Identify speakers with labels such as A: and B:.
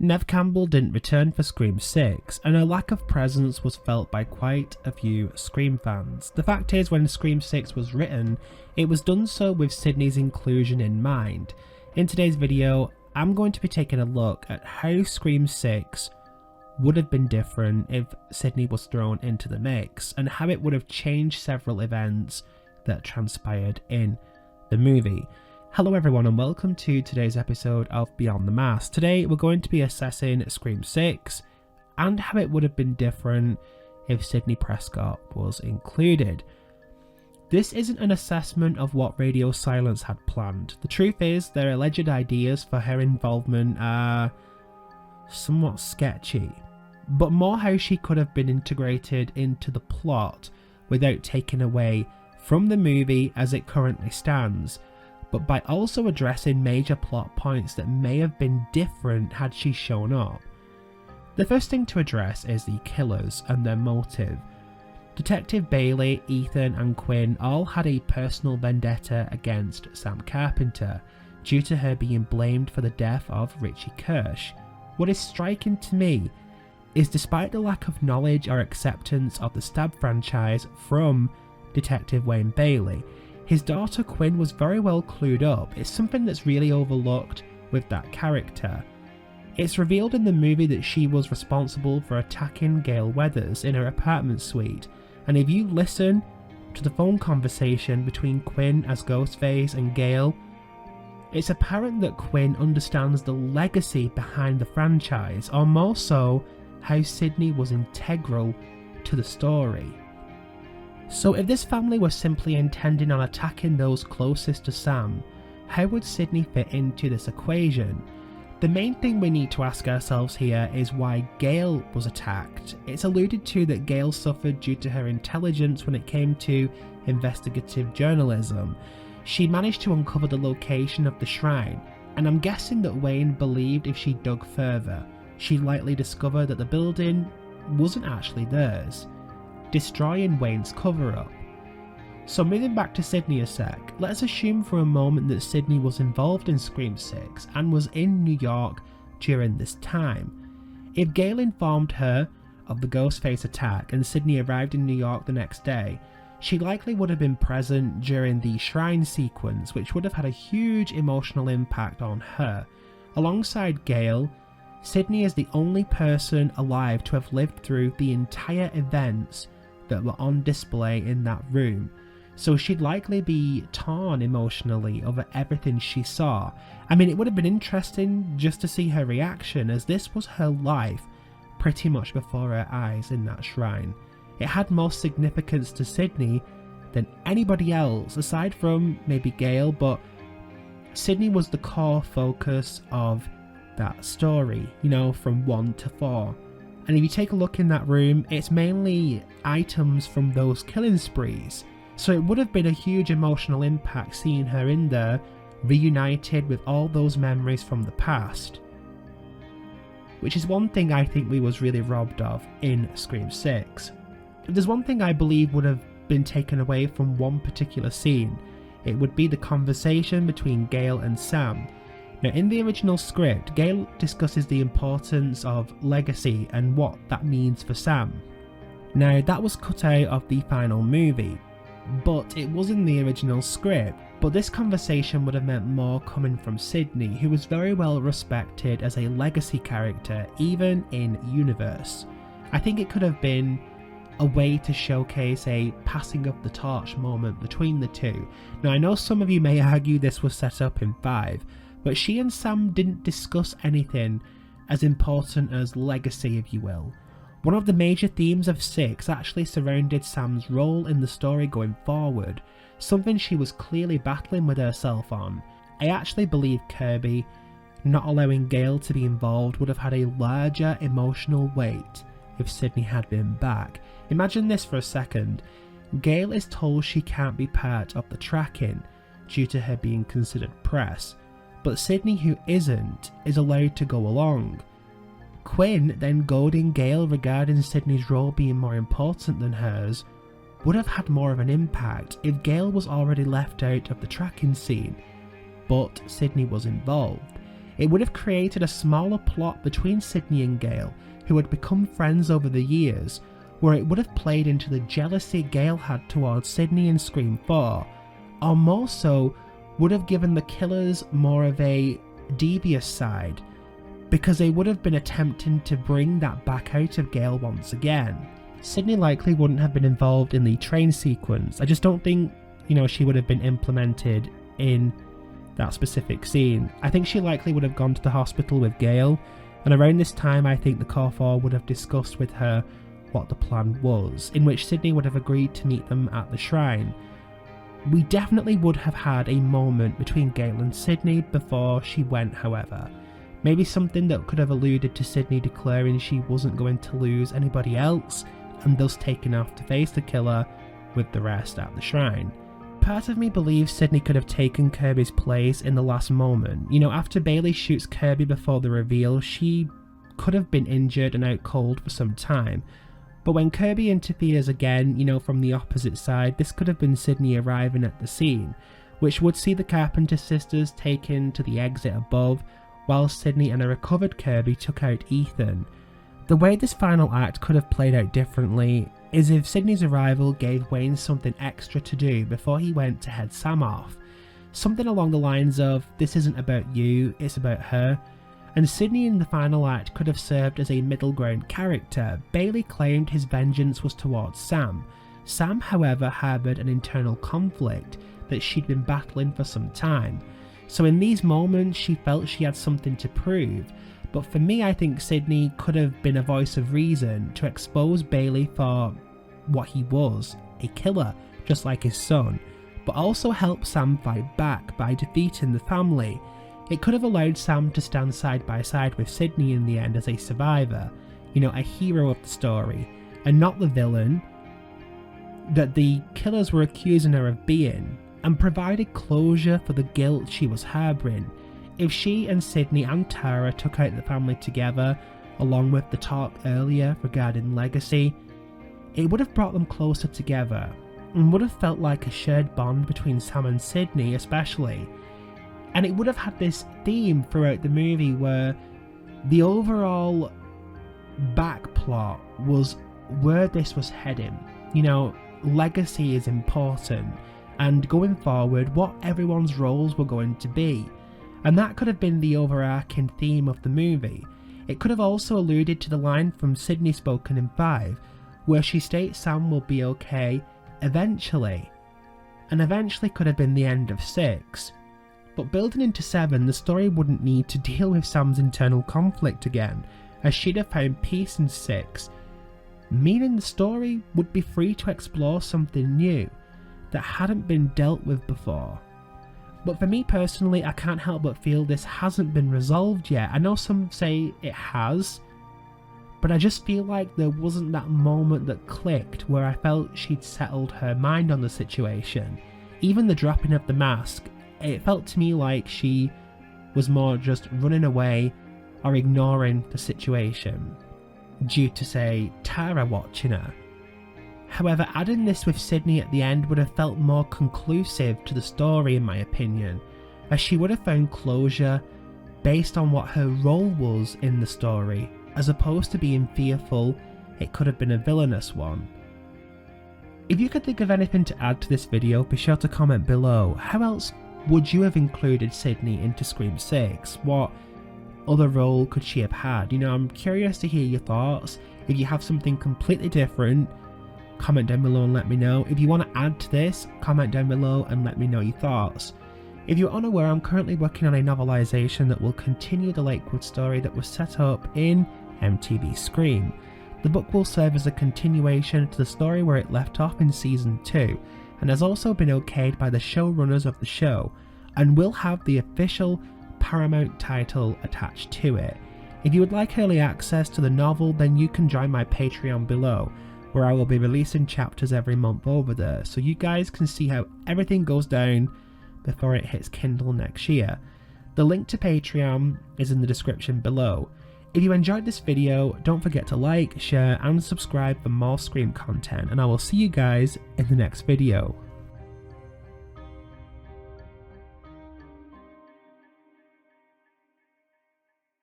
A: Neve Campbell didn't return for Scream 6, and her lack of presence was felt by quite a few Scream fans. The fact is, when Scream 6 was written, it was done so with Sidney's inclusion in mind. In today's video, I'm going to be taking a look at how Scream 6 would have been different if Sidney was thrown into the mix, and how it would have changed several events that transpired in the movie. Hello everyone and welcome to today's episode of Beyond the Mask. Today we're going to be assessing Scream 6 and how it would have been different if Sidney Prescott was included. This isn't an assessment of what Radio Silence had planned. The truth is, their alleged ideas for her involvement are somewhat sketchy, but more how she could have been integrated into the plot without taking away from the movie as it currently stands, but by also addressing major plot points that may have been different had she shown up. The first thing to address is the killers and their motive. Detective Bailey, Ethan and Quinn all had a personal vendetta against Sam Carpenter due to her being blamed for the death of Richie Kirsch. What is striking to me is, despite the lack of knowledge or acceptance of the Stab franchise from Detective Wayne Bailey, his daughter Quinn was very well clued up. It's something that's really overlooked with that character. It's revealed in the movie that she was responsible for attacking Gale Weathers in her apartment suite, and if you listen to the phone conversation between Quinn as Ghostface and Gale, it's apparent that Quinn understands the legacy behind the franchise, or more so, how Sidney was integral to the story. So if this family were simply intending on attacking those closest to Sam, how would Sidney fit into this equation? The main thing we need to ask ourselves here is why Gale was attacked. It's alluded to that Gale suffered due to her intelligence when it came to investigative journalism. She managed to uncover the location of the shrine, and I'm guessing that Wayne believed if she dug further, she'd likely discover that the building wasn't actually theirs, destroying Wayne's cover-up. So moving back to Sidney a sec, let's assume for a moment that Sidney was involved in Scream 6 and was in New York during this time. If Gale informed her of the Ghostface attack and Sidney arrived in New York the next day, she likely would have been present during the shrine sequence, which would have had a huge emotional impact on her. Alongside Gale, Sidney is the only person alive to have lived through the entire events that were on display in that room, so she'd likely be torn emotionally over everything she saw. I mean, it would have been interesting just to see her reaction, as this was her life pretty much before her eyes in that shrine. It had more significance to Sidney than anybody else, aside from maybe Gale, but Sidney was the core focus of that story, you know, from 1 to 4. And if you take a look in that room, it's mainly items from those killing sprees. So it would have been a huge emotional impact seeing her in there, reunited with all those memories from the past. Which is one thing I think we was really robbed of in Scream 6. If there's one thing I believe would have been taken away from one particular scene, it would be the conversation between Gale and Sam. Now, in the original script, Gale discusses the importance of legacy and what that means for Sam. Now, that was cut out of the final movie, but it was in the original script. But this conversation would have meant more coming from Sidney, who was very well respected as a legacy character, even in universe. I think it could have been a way to showcase a passing of the torch moment between the two. Now, I know some of you may argue this was set up in 5, but she and Sam didn't discuss anything as important as legacy, if you will. One of the major themes of 6 actually surrounded Sam's role in the story going forward, something she was clearly battling with herself on. I actually believe Kirby not allowing Gale to be involved would have had a larger emotional weight if Sidney had been back. Imagine this for a second. Gale is told she can't be part of the tracking due to her being considered press, but Sidney, who isn't, is allowed to go along. Quinn then goading Gale regarding Sidney's role being more important than hers would have had more of an impact if Gale was already left out of the tracking scene, but Sidney was involved. It would have created a smaller plot between Sidney and Gale, who had become friends over the years, where it would have played into the jealousy Gale had towards Sidney in Scream 4, or more so, would have given the killers more of a devious side, because they would have been attempting to bring that back out of Gale once again. Sidney likely wouldn't have been involved in the train sequence. I just don't think, she would have been implemented in that specific scene. I think she likely would have gone to the hospital with Gale, and around this time I think the Core 4 would have discussed with her what the plan was, in which Sidney would have agreed to meet them at the shrine. We definitely would have had a moment between Gale and Sidney before she went, however. Maybe something that could have alluded to Sidney declaring she wasn't going to lose anybody else, and thus taking off to face the killer with the rest at the shrine. Part of me believes Sidney could have taken Kirby's place in the last moment. After Bailey shoots Kirby before the reveal, she could have been injured and out cold for some time. But when Kirby interferes again, from the opposite side, this could have been Sidney arriving at the scene, which would see the Carpenter sisters taken to the exit above, while Sidney and a recovered Kirby took out Ethan. The way this final act could have played out differently is if Sidney's arrival gave Wayne something extra to do before he went to head Sam off. Something along the lines of, this isn't about you, it's about her. And Sidney in the final act could have served as a middle ground character. Bailey claimed his vengeance was towards Sam. Sam, however, harboured an internal conflict that she'd been battling for some time. So in these moments she felt she had something to prove. But for me, I think Sidney could have been a voice of reason to expose Bailey for what he was, a killer, just like his son, but also help Sam fight back by defeating the family. It could have allowed Sam to stand side by side with Sidney in the end as a survivor, a hero of the story, and not the villain that the killers were accusing her of being, and provided closure for the guilt she was harbouring. If she and Sidney and Tara took out the family together, along with the talk earlier regarding legacy, it would have brought them closer together, and would have felt like a shared bond between Sam and Sidney especially. And it would have had this theme throughout the movie where the overall backplot was where this was heading. Legacy is important, and going forward, what everyone's roles were going to be. And that could have been the overarching theme of the movie. It could have also alluded to the line from Sidney spoken in 5, where she states Sam will be okay eventually. And eventually could have been the end of 6. But building into 7, the story wouldn't need to deal with Sam's internal conflict again, as she'd have found peace in 6, meaning the story would be free to explore something new that hadn't been dealt with before. But for me personally, I can't help but feel this hasn't been resolved yet. I know some say it has, but I just feel like there wasn't that moment that clicked where I felt she'd settled her mind on the situation. Even the dropping of the mask, it felt to me like she was more just running away or ignoring the situation due to, say, Tara watching her. However, adding this with Sidney at the end would have felt more conclusive to the story in my opinion, as she would have found closure based on what her role was in the story, as opposed to being fearful it could have been a villainous one. If you could think of anything to add to this video, be sure to comment below. How else would you have included Sidney into Scream 6? What other role could she have had? I'm curious to hear your thoughts. If you have something completely different, comment down below and let me know. If you want to add to this, comment down below and let me know your thoughts. If you're unaware, I'm currently working on a novelisation that will continue the Lakewood story that was set up in MTV Scream. The book will serve as a continuation to the story where it left off in season 2, and has also been okayed by the showrunners of the show, and will have the official Paramount title attached to it. If you would like early access to the novel, then you can join my Patreon below, where I will be releasing chapters every month over there, so you guys can see how everything goes down before it hits Kindle next year. The link to Patreon is in the description below. If you enjoyed this video, don't forget to like, share and subscribe for more Scream content, and I will see you guys in the next video.